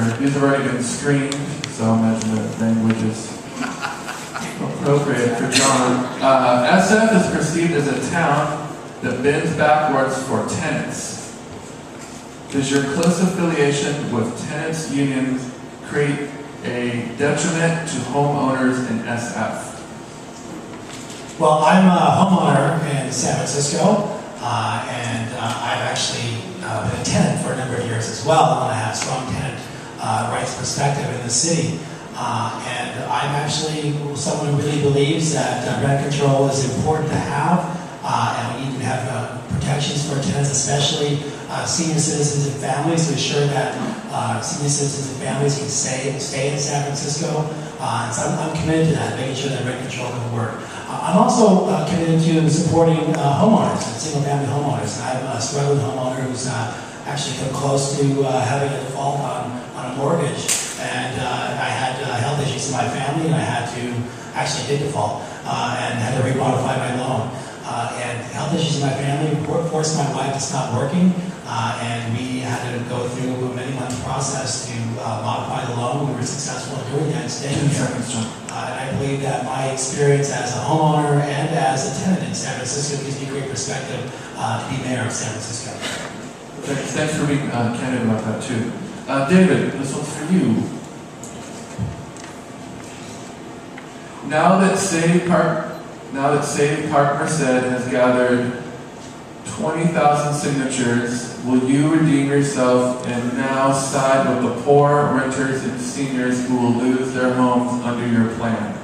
sure. These have already been screened, so I imagine that language is appropriate for John. SF is perceived as a town that bends backwards for tenants. Does your close affiliation with tenants' unions create a detriment to homeowners in SF? Well, I'm a homeowner in San Francisco, and I've actually been a tenant for a number of years as well, and I have strong tenant rights perspective in the city. And I'm actually someone who really believes that rent control is important to have, and we need to have protections for tenants, especially senior citizens and families, to ensure that senior citizens and families can stay in San Francisco. And so I'm committed to that, making sure that rent control can work. I'm also committed to supporting homeowners, single-family homeowners. I'm a struggling homeowner who's actually come close to having a default on a mortgage. And I had health issues in my family, and I had to actually did default and had to remodify my loan. And health issues in my family forced my wife to stop working, and we had to go through a many-month process to modify the loan. We were successful in doing that, staying here. And I believe that my experience as a homeowner and as a tenant in San Francisco gives me great perspective to be mayor of San Francisco. Thanks for being candid about that too. David, this one's for you. Now that Save Park Merced has gathered 20,000 signatures, will you redeem yourself and now side with the poor, renters, and seniors who will lose their homes under your plan?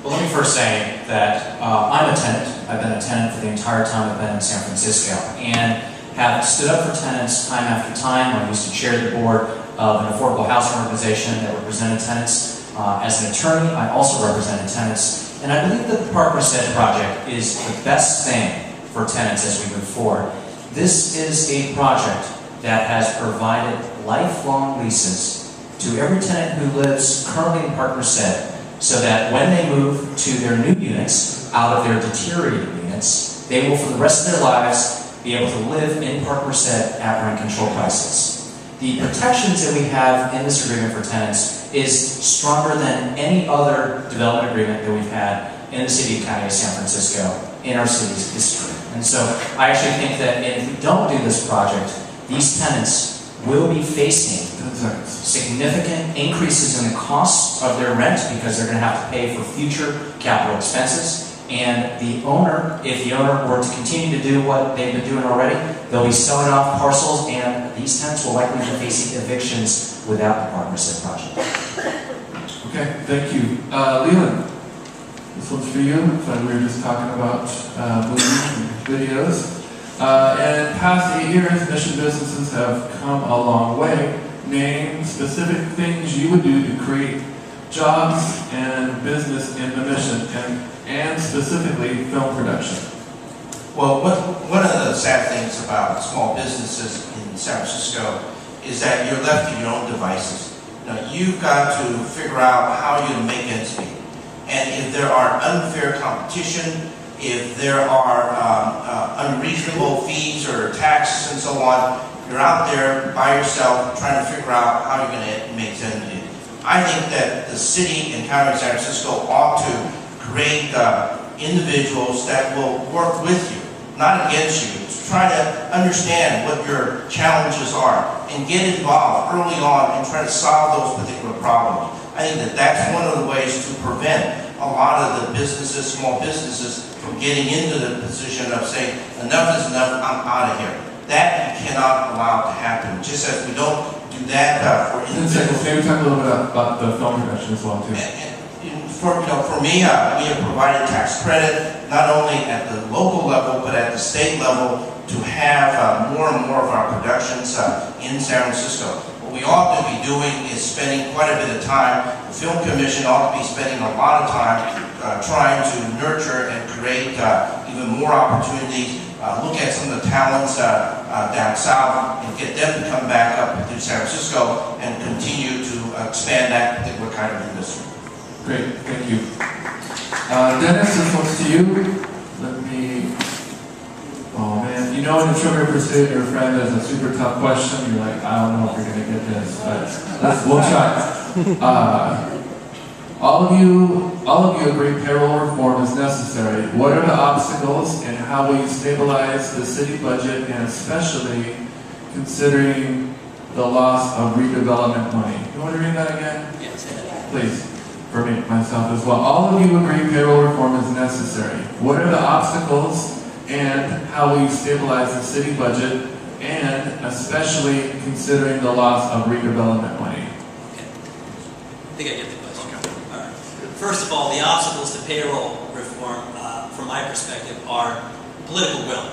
Well, let me first say that I'm a tenant. I've been a tenant for the entire time I've been in San Francisco, and have stood up for tenants time after time. I used to chair the board of an affordable housing organization that represented tenants. As an attorney, I also represented tenants, and I believe that the Park Merced project is the best thing for tenants as we move forward. This is a project that has provided lifelong leases to every tenant who lives currently in Park Merced, so that when they move to their new units, out of their deteriorating units, they will, for the rest of their lives, be able to live in Park Merced at rent control prices. The protections that we have in this agreement for tenants is stronger than any other development agreement that we've had in the city and county of San Francisco in our city's history. And so I actually think that if we don't do this project, these tenants will be facing significant increases in the cost of their rent because they're going to have to pay for future capital expenses. And the owner, if the owner were to continue to do what they've been doing already, they'll be selling off parcels, and these tenants will likely be facing evictions without the Park Merced project. Okay, thank you. Leland, this one's for you. We were just talking about movies and videos. In past 8 years, mission businesses have come a long way. Name specific things you would do to create jobs and business in the mission, and specifically film production. Well, one of the sad things about small businesses in San Francisco is that you're left to your own devices. Now, you've got to figure out how you make ends meet. And if there are unfair competition, if there are unreasonable fees or taxes and so on, you're out there by yourself trying to figure out how you're going to make ends meet. I think that the city and county of San Francisco ought to create individuals that will work with you, not against you, to try to understand what your challenges are and get involved early on and try to solve those particular problems. I think that that's one of the ways to prevent a lot of the businesses, small businesses, from getting into the position of saying, enough is enough, I'm out of here. That you cannot allow to happen, just as we don't do that for individuals. Maybe talk a little bit about the film production as well, too. For me, we have provided tax credit, not only at the local level, but at the state level, to have more and more of our productions in San Francisco. What we ought to be doing is spending quite a bit of time. The Film Commission ought to be spending a lot of time trying to nurture and create even more opportunities, look at some of the talents down south and get them to come back up to San Francisco and continue to expand that particular kind of industry. Great, thank you. Dennis, this one's to you. Oh man, you know in the Trivial Pursuit, your friend has a super tough question, you're like, I don't know if you're going to get this, but we'll try. All of you agree payroll reform is necessary. What are the obstacles and how will you stabilize the city budget, and especially considering the loss of redevelopment money? You want to read that again? Yes. Please, for me, myself as well. All of you agree payroll reform is necessary. What are the obstacles and how will you stabilize the city budget, and especially considering the loss of redevelopment money? Okay. I think I get the question. All right. First of all, the obstacles to payroll reform, from my perspective, are political will.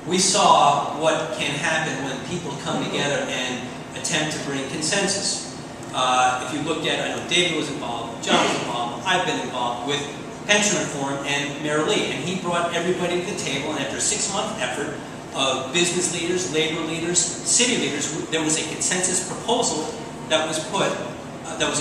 We saw what can happen when people come together and attempt to bring consensus. If you looked at, I know David was involved, John was involved, I've been involved with pension reform and Mayor Lee, and he brought everybody to the table, and after a 6-month effort of business leaders, labor leaders, city leaders, there was a consensus proposal that was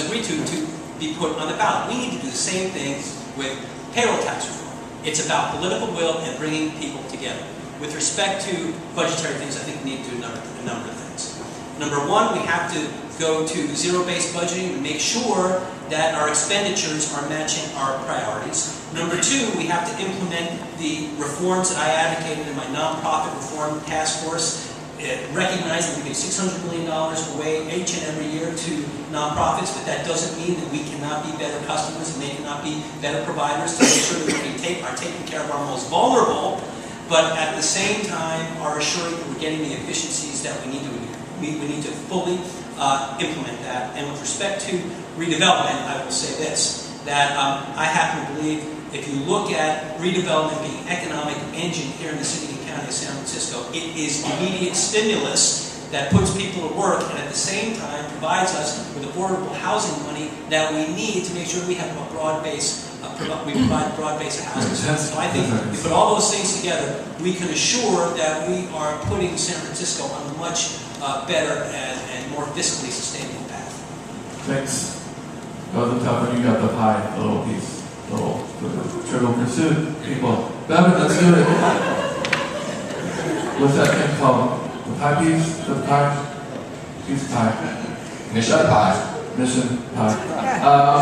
agreed to be put on the ballot. We need to do the same thing with payroll tax reform. It's about political will and bringing people together. With respect to budgetary things, I think we need to do a number of things. Number one, we have to go to zero-based budgeting and make sure that our expenditures are matching our priorities. Number two, we have to implement the reforms that I advocated in my nonprofit reform task force, recognizing we give $600 million away each and every year to nonprofits, but that doesn't mean that we cannot be better customers and they cannot be better providers to make sure that we are taking care of our most vulnerable, but at the same time are assuring that we're getting the efficiencies that we need to fully implement that. And with respect to redevelopment, I will say this, that I happen to believe if you look at redevelopment being an economic engine here in the city and county of San Francisco, it is immediate stimulus that puts people to work and at the same time provides us with affordable housing money that we need to make sure we have a broad base, we provide a broad base of housing. So I think if we put all those things together, we can assure that we are putting San Francisco on a much better and more fiscally sustainable path. Thanks. That was a tough one. You got the pie, the little piece, the Trivial Pursuit people. Bevan, let's do it. What's that thing called? The pie piece? The pie? Piece pie. Mission pie. Mission pie.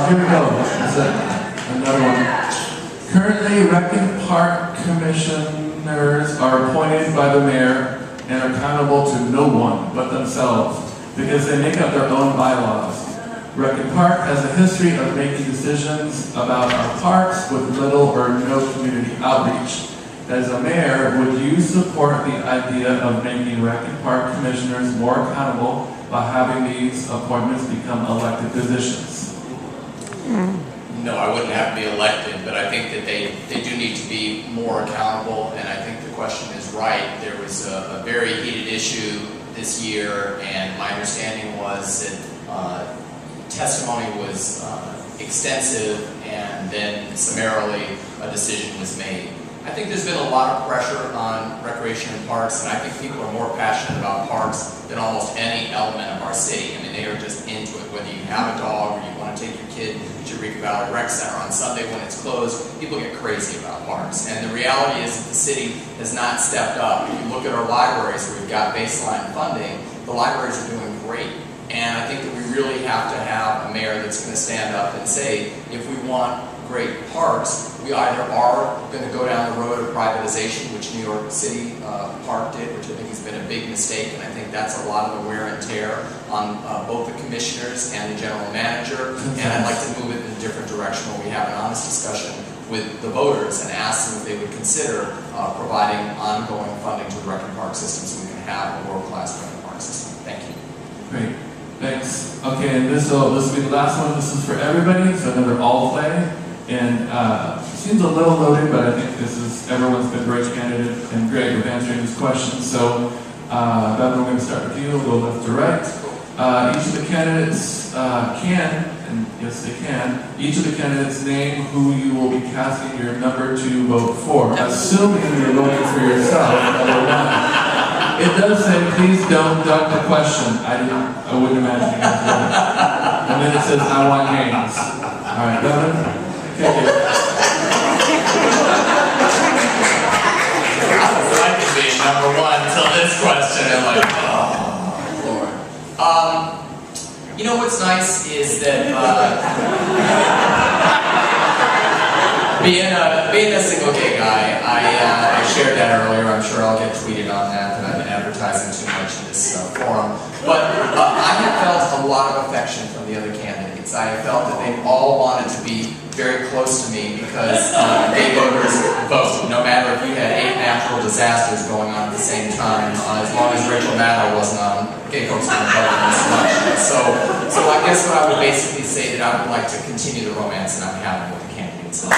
Here we go. That's it. Another one. Currently, Rec and Park commissioners are appointed by the mayor and are accountable to no one but themselves because they make up their own bylaws. Rec and Park has a history of making decisions about our parks with little or no community outreach. As a mayor, would you support the idea of making Rec and Park commissioners more accountable by having these appointments become elected positions? No, I wouldn't have to be elected, but I think that they do need to be more accountable, and I think the question is right. There was a very heated issue this year, and my understanding was that testimony was extensive, and then summarily a decision was made. I think there's been a lot of pressure on recreation and parks, and I think people are more passionate about parks than almost any element of our city. I mean, they are just into it. Whether you have a dog or you want to take your kid to Eureka Valley Rec Center on Sunday when it's closed, people get crazy about parks. And the reality is that the city has not stepped up. If you look at our libraries where we've got baseline funding, the libraries are doing great. And I think that we really have to have a mayor that's going to stand up and say, if we want great parks, we either are going to go down the road of privatization, which New York City Park did, which I think has been a big mistake, and I think that's a lot of the wear and tear on both the commissioners and the general manager, and I'd like to move it in a different direction where we have an honest discussion with the voters and ask them if they would consider providing ongoing funding to the rec and park system so we can have a world-class rec and park system. Thank you. Great. Thanks. Okay, and this will be the last one. This is for everybody, so another all play. And seems a little loaded, but I think everyone's been great candidate and great with answering these questions. So, Bevan, we're going to start with you. We'll go left to right. Each of the candidates and yes they can, each of the candidates name who you will be casting your number 2 vote for, assuming you're voting for yourself, number 1. It does say, please don't duck the question. I wouldn't imagine you guys would. And then it says, I want names. All right, Bevan? Okay. I'm a flight division. number one until this question. I'm like, oh, Lord. You know what's nice is that being a single gay guy, I shared that earlier. I'm sure I'll get tweeted on that I've been advertising too much in this forum. But I have felt a lot of affection from the other candidates. I have felt that they all wanted to be very close to me because gay voters vote. No matter if you had 8 natural disasters going on at the same time, as long as Rachel Maddow wasn't on, gay folks didn't vote as much. So I guess what I would basically say that I would like to continue the romance that I'm having with the candidates.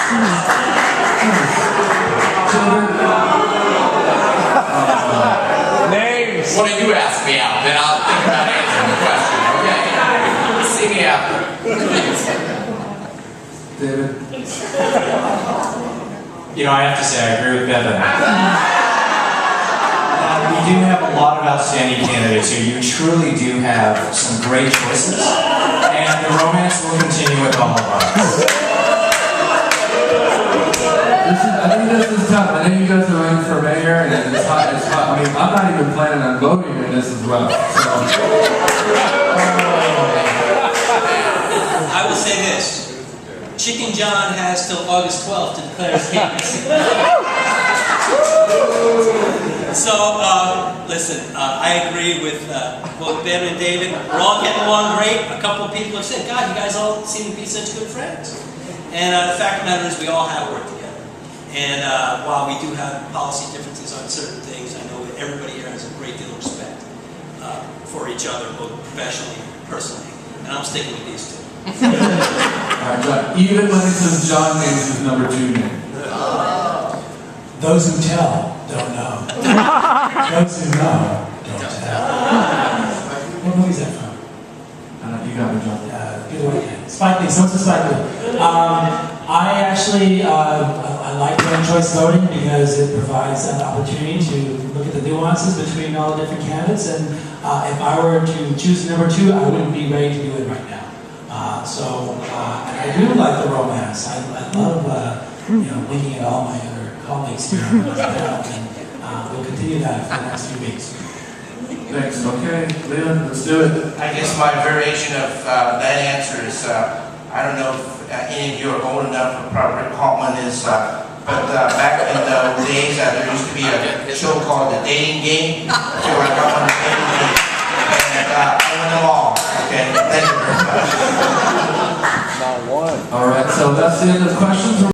Names. Why don't you ask me out, then I'll think about answering the question, okay? See me after. David? You know, I have to say, I agree with Bevan. We do have a lot of outstanding candidates here. You truly do have some great choices, and the romance will continue with all of us. I think this is tough. I know you guys are running for mayor, and it's hot. It's hot. I mean, I'm not even planning on voting in this as well. So. I will say this. Chicken John has till August 12th to declare his candidacy. So, listen, I agree with both Ben and David. We're all getting along great. A couple of people have said, God, you guys all seem to be such good friends. And the fact of the matter is we all have worked together. And while we do have policy differences on certain things, I know that everybody here has a great deal of respect for each other, both professionally and personally. And I'm sticking with these two. Alright, John. Even when it says John names his number 2 name. Those who tell don't know. Those who know don't tell. What movie is that from? You got me, John. Good one again. Spike Lee. So what's the Spike Lee? I actually I like ranked choice voting because it provides an opportunity to look at the nuances between all the different candidates. And if I were to choose number 2, I wouldn't be ready to do it right now. I do like the romance. I love looking at all my other colleagues here, and we'll continue that for the next few weeks. Thanks. Okay, Leland, let's do it. I guess my variation of that answer is, I don't know if any of you are old enough to probably recall one is, but back in the days there used to be a show called The Dating Game. So I got on The Dating Game. And I won them all. Okay, thank you very much. Not one. All right, so that's the end of questions.